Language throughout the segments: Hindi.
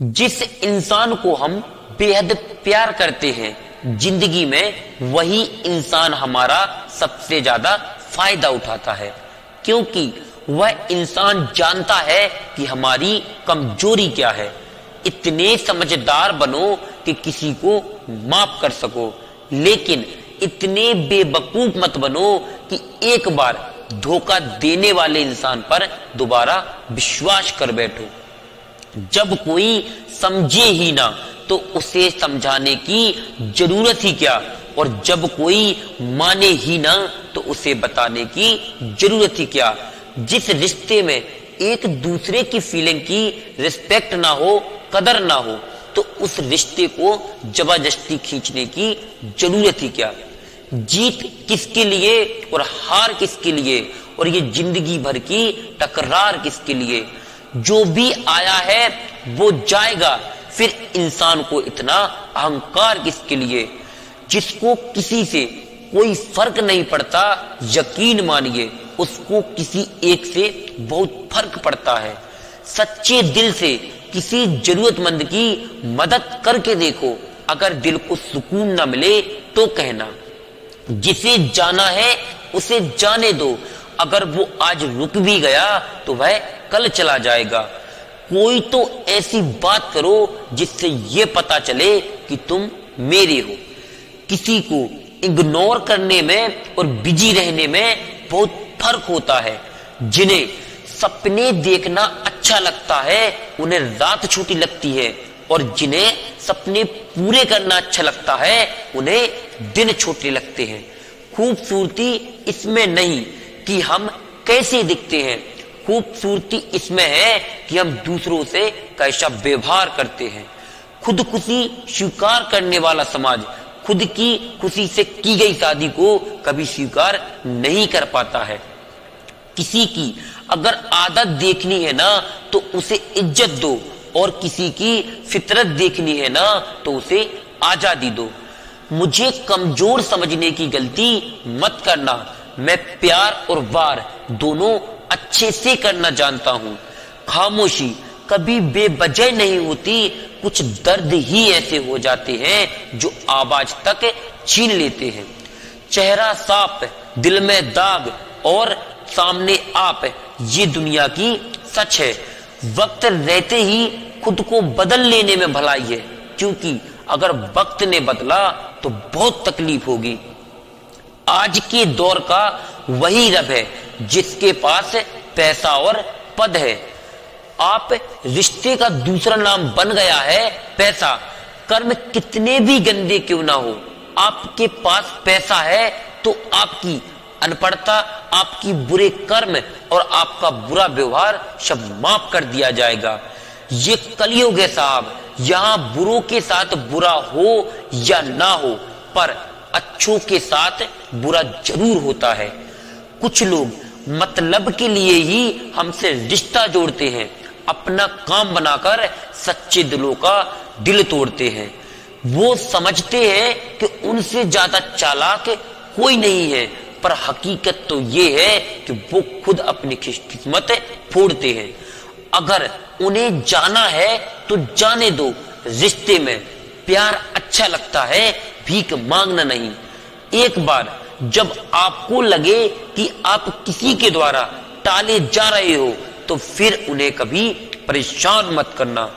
जिस इंसान को हम बेहद प्यार करते हैं जिंदगी में, वही इंसान हमारा सबसे ज्यादा फायदा उठाता है, क्योंकि वह इंसान जानता है कि हमारी कमजोरी क्या है। इतने समझदार बनो कि किसी को माफ कर सको, लेकिन इतने बेवकूफ मत बनो कि एक बार धोखा देने वाले इंसान पर दोबारा विश्वास कर बैठो। जब कोई समझे ही ना तो उसे समझाने की जरूरत ही क्या, और जब कोई माने ही ना तो उसे बताने की जरूरत ही क्या। जिस रिश्ते में एक दूसरे की फीलिंग की रिस्पेक्ट ना हो, कदर ना हो, तो उस रिश्ते को जबरदस्ती खींचने की जरूरत ही क्या। जीत किसके लिए और हार किसके लिए, और ये जिंदगी भर की टकरार किसके लिए। जो भी आया है वो जाएगा, फिर इंसान को इतना अहंकार किसके लिए। जिसको किसी से कोई फर्क नहीं पड़ता, यकीन मानिए उसको किसी एक से बहुत फर्क पड़ता है। सच्चे दिल से किसी जरूरतमंद की मदद करके देखो, अगर दिल को सुकून न मिले तो कहना। जिसे जाना है उसे जाने दो, अगर वो आज रुक भी गया तो वह कल चला जाएगा। कोई तो ऐसी बात करो जिससे ये पता चले कि तुम मेरे हो। किसी को इग्नोर करने में और बिजी रहने में बहुत फर्क होता है। जिन्हें सपने देखना अच्छा लगता है उन्हें रात छोटी लगती है, और जिन्हें सपने पूरे करना अच्छा लगता है उन्हें दिन छोटे लगते हैं। खूबसूरती इसमें नहीं कि हम कैसे दिखते हैं, खूबसूरती इसमें है कि हम दूसरों से कैसा व्यवहार करते हैं। खुदकुशी स्वीकार करने वाला समाज खुद की खुशी से की गई शादी को कभी स्वीकार नहीं कर पाता है। किसी की अगर आदत देखनी है ना तो उसे इज्जत दो, और किसी की फितरत देखनी है ना तो उसे आजादी दो। मुझे कमजोर समझने की गलती मत करना। मैं प्यार और वार दोनों अच्छे से करना जानता हूं। खामोशी कभी बेवजह नहीं होती, कुछ दर्द ही ऐसे हो जाते हैं जो आवाज तक छीन लेते हैं। चेहरा साफ, दिल में दाग और सामने आप, ये दुनिया की सच है। वक्त रहते ही खुद को बदल लेने में भलाई है, क्योंकि अगर वक्त ने बदला तो बहुत तकलीफ होगी। आज के दौर का वही रब है जिसके पास पैसा और पद है। आप रिश्ते का दूसरा नाम बन गया है पैसा। कर्म कितने भी गंदे क्यों ना हो, आपके पास पैसा है तो आपकी अनपढ़ता, आपकी बुरे कर्म और आपका बुरा व्यवहार सब माफ कर दिया जाएगा। ये कलयुग है साहब, यहाँ बुरों के साथ बुरा हो या ना हो, पर अच्छों के साथ बुरा जरूर होता है। कुछ लोग मतलब के लिए ही हमसे रिश्ता जोड़ते हैं, अपना काम बनाकर सच्चे दिलों का दिल तोड़ते हैं। वो समझते हैं कि उनसे ज्यादा चालाक कोई नहीं है, पर हकीकत तो ये है कि वो खुद अपनी किस्मत फोड़ते हैं। अगर उन्हें जाना है तो जाने दो। रिश्ते में प्यार अच्छा लगता है, भीख मांगना नहीं। एक बार जब आपको लगे कि आप किसी के द्वारा टाले जा रहे हो तो फिर उन्हें कभी परेशान मत करना।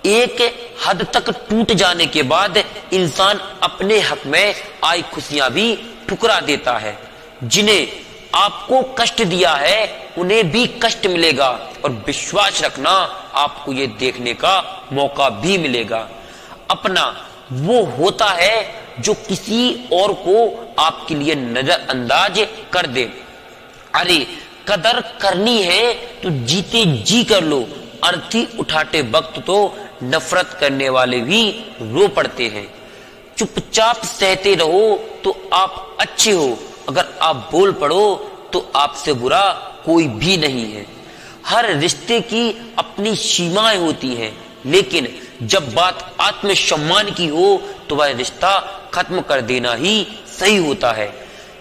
एक हद तक टूट जाने के बाद इंसान अपने हक में आई खुशियां भी ठुकरा देता है। जिन्हें आपको कष्ट दिया है उन्हें भी कष्ट मिलेगा, और विश्वास रखना आपको ये देखने का मौका भी मिलेगा। अपना वो होता है जो किसी और को आपके लिए नजरअंदाज कर दे। अरे कदर करनी है तो जीते जी कर लो। अर्थी उठाते वक्त तो नफरत करने वाले भी रो पड़ते हैं। चुपचाप सहते रहो तो आप अच्छे हो, अगर आप बोल पड़ो तो आपसे बुरा कोई भी नहीं है। हर रिश्ते की अपनी सीमाएं होती हैं, लेकिन जब बात आत्मसम्मान की हो तो वह रिश्ता खत्म कर देना ही सही होता है।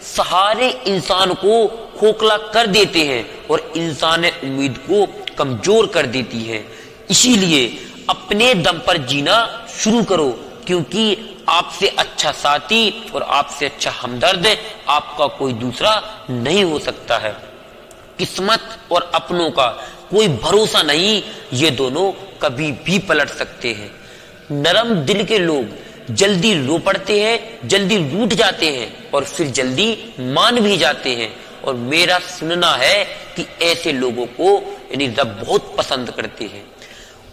सहारे इंसान को खोखला कर देते हैं और इंसान उम्मीद को कमजोर कर देती है। इसीलिए अपने दम पर जीना शुरू करो, क्योंकि आपसे अच्छा साथी और आपसे अच्छा हमदर्द आपका कोई दूसरा नहीं हो सकता है। किस्मत और अपनों का कोई भरोसा नहीं, ये दोनों कभी भी पलट सकते हैं। नरम दिल के लोग जल्दी रो पड़ते हैं, जल्दी रूठ जाते हैं और फिर जल्दी मान भी जाते हैं। और मेरा सुनना है कि ऐसे लोगों को यानी रब बहुत पसंद करते हैं।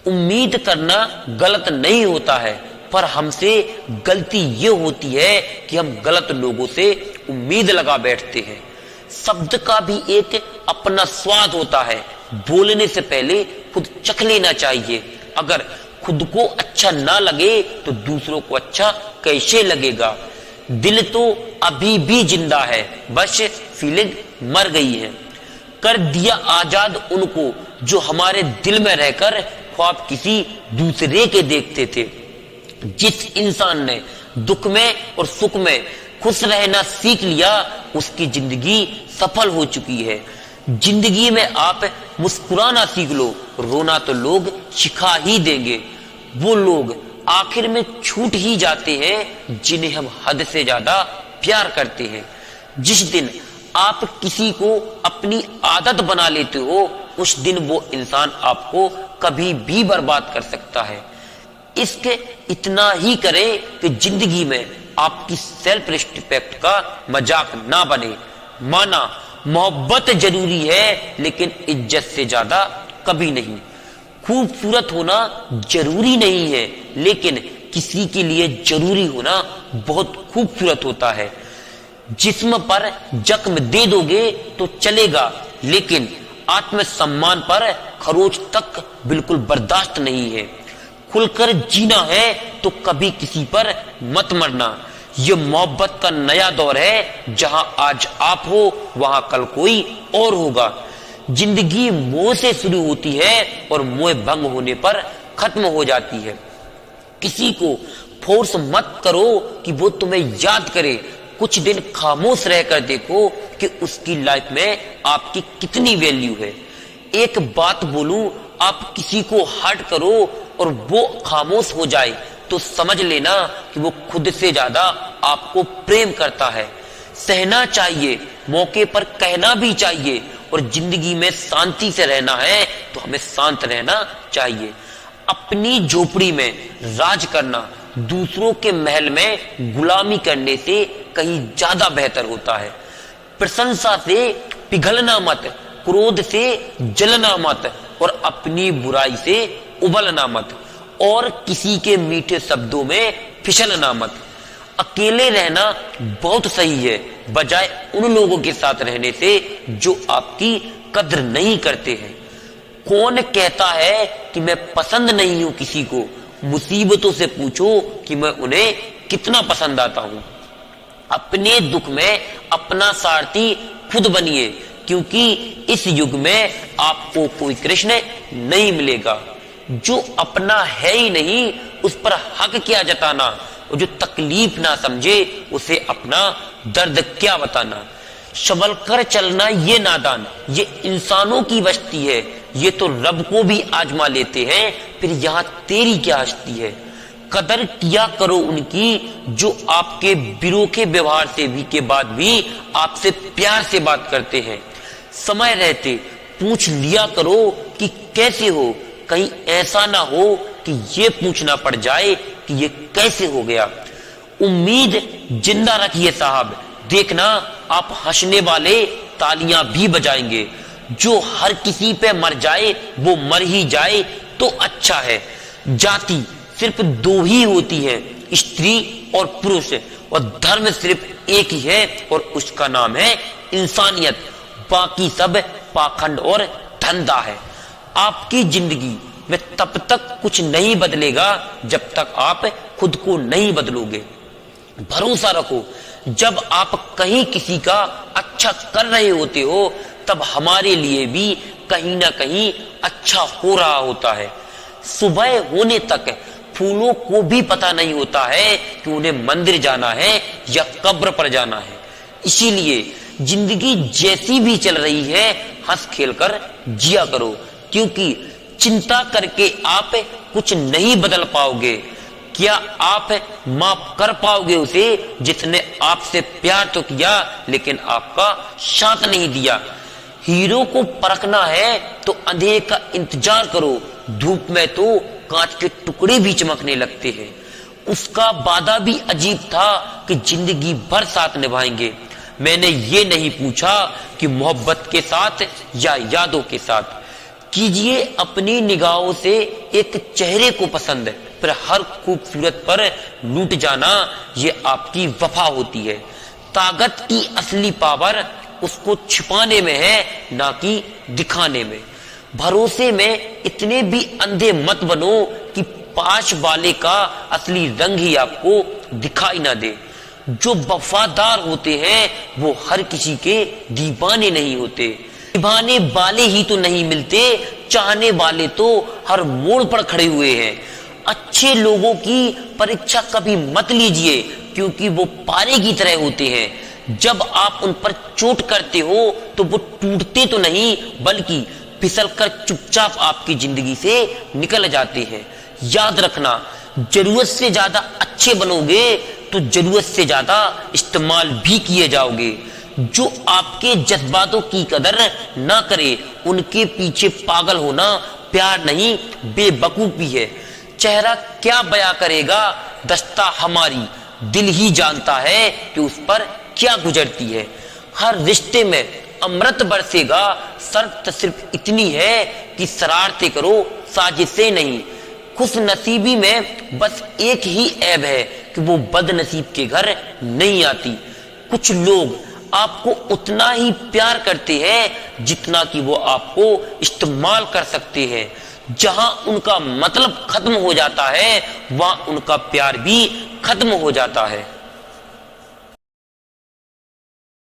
उम्मीद करना गलत नहीं होता है, पर हमसे गलती ये होती है कि हम गलत लोगों से उम्मीद लगा बैठते हैं। शब्द का भी एक अपना स्वाद होता है, बोलने से पहले खुद चख लेना चाहिए। अगर खुद को अच्छा ना लगे तो दूसरों को अच्छा कैसे लगेगा। दिल तो अभी भी जिंदा है, बस फीलिंग मर गई है। कर दिया आजाद उनको जो हमारे दिल में रहकर ख्वाब किसी दूसरे के देखते थे। जिस इंसान ने दुख में और सुख में खुश रहना सीख लिया, उसकी जिंदगी सफल हो चुकी है। जिंदगी में आप मुस्कुराना सीख लो, रोना तो लोग सिखा ही देंगे। वो लोग आखिर में छूट ही जाते हैं जिन्हें हम हद से ज्यादा प्यार करते हैं। जिस दिन आप किसी को अपनी आदत बना लेते हो, उस दिन वो इंसान आपको कभी भी बर्बाद कर सकता है। इसके इतना ही करें कि जिंदगी में आपकी सेल्फ रिस्पेक्ट का मजाक ना बने। माना मोहब्बत जरूरी है, लेकिन इज्जत से ज्यादा कभी नहीं। खूबसूरत होना जरूरी नहीं है, लेकिन किसी के लिए जरूरी होना बहुत खूबसूरत होता है। जिस्म पर जख्म दे दोगे तो चलेगा, लेकिन आत्मसम्मान पर खरोच तक बिल्कुल बर्दाश्त नहीं है। खुलकर जीना है तो कभी किसी पर मत मरना। ये मोहब्बत का नया दौर है, जहां आज आप हो वहां कल कोई और होगा। जिंदगी मोह से शुरू होती है और मोह भंग होने पर खत्म हो जाती है। किसी को फोर्स मत करो कि वो तुम्हें याद करे। कुछ दिन खामोश रहकर देखो कि उसकी लाइफ में आपकी कितनी वैल्यू है। एक बात बोलूं, आप किसी को हर्ट करो और वो खामोश हो जाए तो समझ लेना कि वो खुद से ज्यादा आपको प्रेम करता है। सहना चाहिए, मौके पर कहना भी चाहिए, और जिंदगी में शांति से रहना है तो हमें शांत रहना चाहिए। अपनी झोपड़ी में राज करना दूसरों के महल में गुलामी करने से कहीं ज्यादा बेहतर होता है। प्रशंसा से पिघलना मत, क्रोध से जलना मत, और अपनी बुराई से उबलना मत, और किसी के मीठे शब्दों में फिसलना मत। अकेले रहना बहुत सही है, बजाय उन लोगों के साथ रहने से जो आपकी कद्र नहीं करते हैं। कौन कहता है कि मैं पसंद नहीं हूं किसी को? मुसीबतों से पूछो कि मैं उन्हें कितना पसंद आता हूं। अपने दुख में अपना सारथी खुद बनिए, क्योंकि इस युग में आपको कोई कृष्ण नहीं मिलेगा। जो अपना है ही नहीं, उस पर हक क्या जताना, और जो तकलीफ ना समझे उसे अपना दर्द क्या बताना। संभल कर चलना ये नादान, ये इंसानों की बस्ती है। ये तो रब को भी आजमा लेते हैं, फिर यहां तेरी क्या हस्ती है। कदर किया करो उनकी जो आपके बिरोखे व्यवहार से भी के बाद भी आपसे प्यार से बात करते हैं। समय रहते पूछ लिया करो कि कैसे हो, कहीं ऐसा ना हो कि ये पूछना पड़ जाए कि ये कैसे हो गया। उम्मीद जिंदा रखिए साहब, देखना आप हंसने वाले तालियां भी बजाएंगे। जो हर किसी पे मर जाए वो मर ही जाए तो अच्छा है। जाति सिर्फ दो ही होती है, स्त्री और पुरुष, और धर्म सिर्फ एक ही है और उसका नाम है इंसानियत। बाकी सब पाखंड और धंधा है। आपकी जिंदगी में तब तक कुछ नहीं बदलेगा जब तक आप खुद को नहीं बदलोगे। भरोसा रखो, जब आप कहीं किसी का अच्छा कर रहे होते हो तब हमारे लिए भी कहीं ना कहीं अच्छा हो रहा होता है। सुबह होने तक फूलों को भी पता नहीं होता है कि उन्हें मंदिर जाना है या कब्र पर जाना है। इसीलिए जिंदगी जैसी भी चल रही है हंस खेल कर जिया करो, क्योंकि चिंता करके आप कुछ नहीं बदल पाओगे। क्या आप माफ कर पाओगे उसे जिसने आपसे प्यार तो किया लेकिन आपका साथ नहीं दिया। हीरो को परखना है तो अंधेरे का इंतजार करो, धूप में तो कांच के टुकड़े भी चमकने लगते हैं। उसका वादा भी अजीब था कि जिंदगी भर साथ निभाएंगे। मैंने ये नहीं पूछा कि मोहब्बत के साथ या यादों के साथ। कीजिए अपनी निगाहों से एक चेहरे को पसंद, पर हर खूबसूरत पर लूट जाना ये आपकी वफा होती है। ताकत की असली पावर उसको छिपाने में है, ना कि दिखाने में। भरोसे में इतने भी अंधे मत बनो कि पास वाले का असली रंग ही आपको दिखाई ना दे। जो वफादार होते हैं वो हर किसी के दीवाने नहीं होते। निभाने वाले ही तो नहीं मिलते, चाहने वाले तो हर मोड़ पर खड़े हुए हैं। अच्छे लोगों की परीक्षा कभी मत लीजिए, क्योंकि वो पारे की तरह होते हैं। जब आप उन पर चोट करते हो तो वो टूटते तो नहीं, बल्कि फिसलकर चुपचाप आपकी जिंदगी से निकल जाते हैं। याद रखना, जरूरत से ज्यादा अच्छे बनोगे तो जरूरत से ज्यादा इस्तेमाल भी किए जाओगे। जो आपके जज्बातों की कदर ना करे, उनके पीछे पागल होना प्यार नहीं बेवकूफी है। चेहरा क्या बयां करेगा, दस्ता हमारी दिल ही जानता है कि उस पर क्या गुजरती है। हर रिश्ते में अमृत बरसेगा, शर्त सिर्फ इतनी है कि शरारतें करो, साजिशें नहीं। खुश नसीबी में बस एक ही ऐब है कि वो बदनसीब के घर नहीं आती। कुछ लोग आपको उतना ही प्यार करते हैं जितना कि वो आपको इस्तेमाल कर सकते हैं। जहां उनका मतलब खत्म हो जाता है, वहां उनका प्यार भी खत्म हो जाता है।